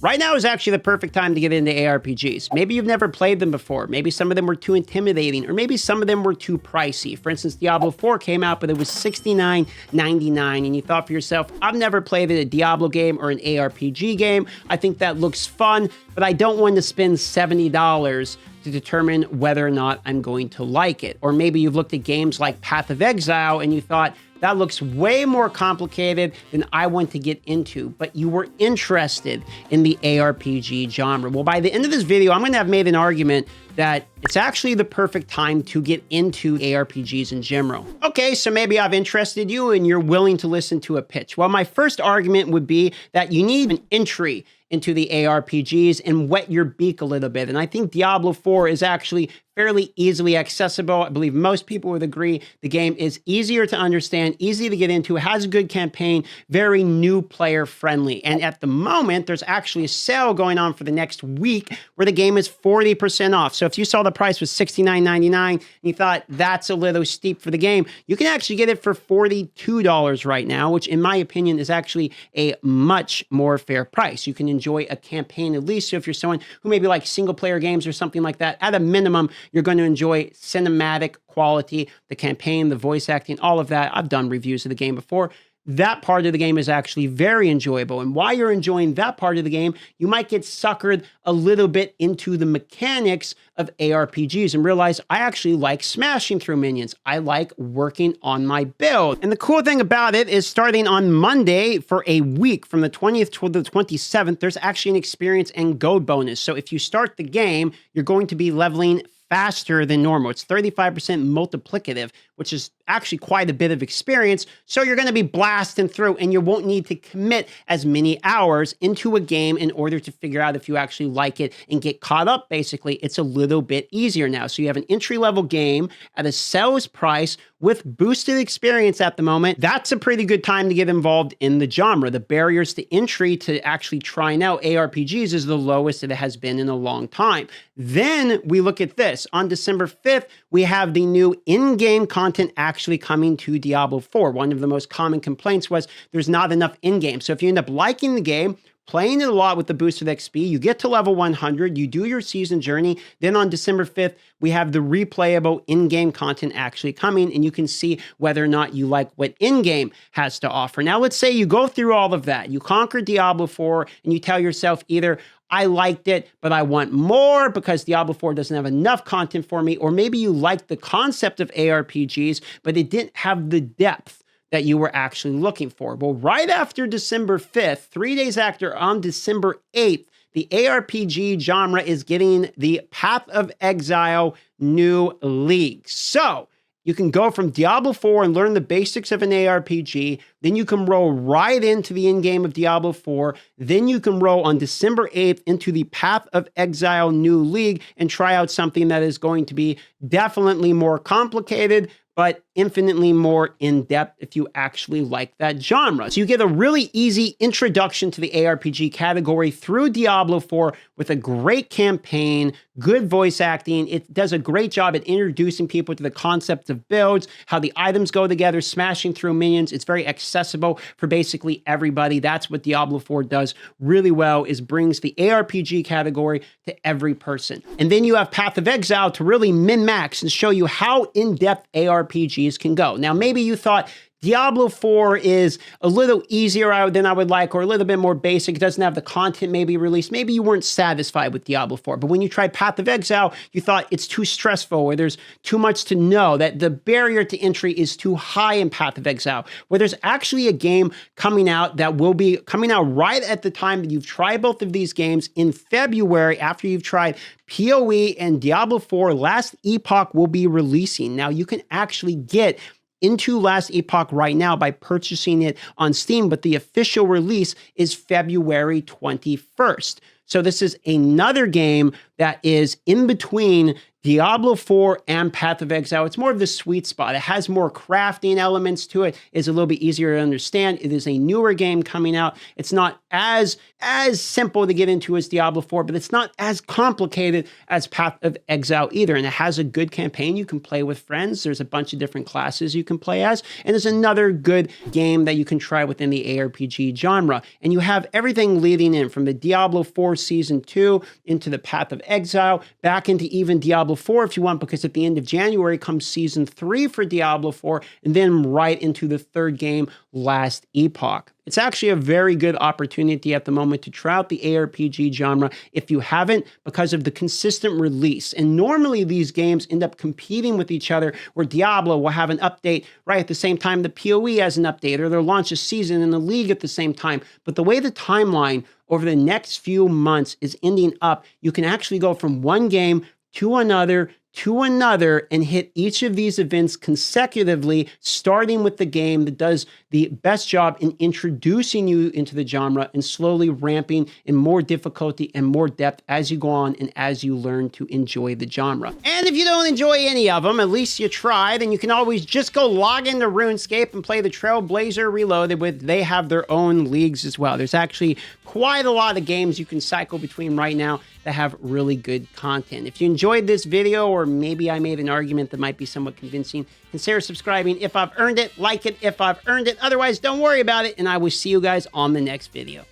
Right now is actually the perfect time to get into ARPGs. Maybe you've never played them before. Maybe some of them were too intimidating, or maybe some of them were too pricey. For instance, Diablo 4 came out, but it was $69.99, and you thought for yourself, I've never played a Diablo game or an ARPG game. I think that looks fun, but I don't want to spend $70 to determine whether or not I'm going to like it. Or maybe you've looked at games like Path of Exile and you thought, that looks way more complicated than I want to get into, but you were interested in the ARPG genre. Well, by the end of this video, I'm going to have made an argument that it's actually the perfect time to get into ARPGs in general. Okay, so maybe I've interested you and you're willing to listen to a pitch. Well, my first argument would be that you need an entry into the ARPGs and wet your beak a little bit. And I think Diablo 4 is actually fairly easily accessible. I believe most people would agree the game is easier to understand, easy to get into, has a good campaign, very new player friendly. And at the moment, there's actually a sale going on for the next week where the game is 40% off. So if you saw the price was $69.99 and you thought that's a little steep for the game, you can actually get it for $42 right now, which in my opinion is actually a much more fair price. You can enjoy a campaign at least. So if you're someone who maybe likes single player games or something like that, at a minimum, you're going to enjoy cinematic quality, the campaign, the voice acting, all of that. I've done reviews of the game before. That part of the game is actually very enjoyable. And while you're enjoying that part of the game, you might get suckered a little bit into the mechanics of ARPGs and realize I actually like smashing through minions. I like working on my build. And the cool thing about it is starting on Monday for a week from the 20th to the 27th, there's actually an experience and gold bonus. So if you start the game, you're going to be leveling faster than normal. It's 35% multiplicative, which is actually quite a bit of experience. So you're going to be blasting through and you won't need to commit as many hours into a game in order to figure out if you actually like it and get caught up. Basically, it's a little bit easier now. So you have an entry-level game at a sales price with boosted experience at the moment. That's a pretty good time to get involved in the genre. The barriers to entry to actually trying out ARPGs is the lowest that it has been in a long time. Then we look at this. On December 5th, we have the new in-game content actually coming to Diablo 4. One of the most common complaints was there's not enough in-game. So if you end up liking the game, playing it a lot with the boosted XP, you get to level 100, you do your season journey, then on December 5th, we have the replayable in-game content actually coming, and you can see whether or not you like what in-game has to offer. Now, let's say you go through all of that, you conquer Diablo 4, and you tell yourself either, I liked it, but I want more because Diablo 4 doesn't have enough content for me, or maybe you liked the concept of ARPGs, but it didn't have the depth that you were actually looking for. Well, right after December 5th, 3 days after, on December 8th, the ARPG genre is getting the Path of Exile new league. So you can go from Diablo 4 and learn the basics of an ARPG. Then you can roll right into the in-game of Diablo 4. Then you can roll on December 8th into the Path of Exile new league and try out something that is going to be definitely more complicated, but infinitely more in-depth if you actually like that genre. So you get a really easy introduction to the ARPG category through Diablo 4 with a great campaign, good voice acting. It does a great job at introducing people to the concept of builds, how the items go together, smashing through minions. It's very accessible for basically everybody. That's what Diablo 4 does really well, is brings the ARPG category to every person. And then you have Path of Exile to really min-max and show you how in-depth ARPGs can go. Now, maybe you thought Diablo 4 is a little easier than I would like, or a little bit more basic. It doesn't have the content maybe released. Maybe you weren't satisfied with Diablo 4, but when you tried Path of Exile, you thought it's too stressful, or there's too much to know, that the barrier to entry is too high in Path of Exile, where there's actually a game coming out that will be coming out right at the time that you've tried both of these games in February, after you've tried PoE and Diablo 4. Last Epoch will be releasing. Now, you can actually get into Last Epoch right now by purchasing it on Steam, but the official release is February 21st. So this is another game that is in between Diablo 4 and Path of Exile. It's more of the sweet spot. It has more crafting elements to it. It's a little bit easier to understand. It is a newer game coming out. It's not as simple to get into as Diablo 4, but it's not as complicated as Path of Exile either. And it has a good campaign you can play with friends. There's a bunch of different classes you can play as. And there's another good game that you can try within the ARPG genre. And you have everything leading in from the Diablo 4 Season 2 into the Path of Exile, back into even Diablo 4 if you want, because at the end of January comes Season 3 for Diablo 4, and then right into the third game, Last Epoch. It's actually a very good opportunity at the moment to try out the ARPG genre if you haven't, because of the consistent release. And normally these games end up competing with each other, where Diablo will have an update right at the same time the PoE has an update, or they'll launch a season in the League at the same time. But the way the timeline over the next few months is ending up, you can actually go from one game to another and hit each of these events consecutively, starting with the game that does the best job in introducing you into the genre and slowly ramping in more difficulty and more depth as you go on and as you learn to enjoy the genre. And if you don't enjoy any of them, at least you try, then you can always just go log into RuneScape and play the Trailblazer Reloaded with. They have their own leagues as well. There's actually quite a lot of games you can cycle between right now that have really good content. If you enjoyed this video, or maybe I made an argument that might be somewhat convincing, consider subscribing if I've earned it, like it if I've earned it. Otherwise, don't worry about it, and I will see you guys on the next video.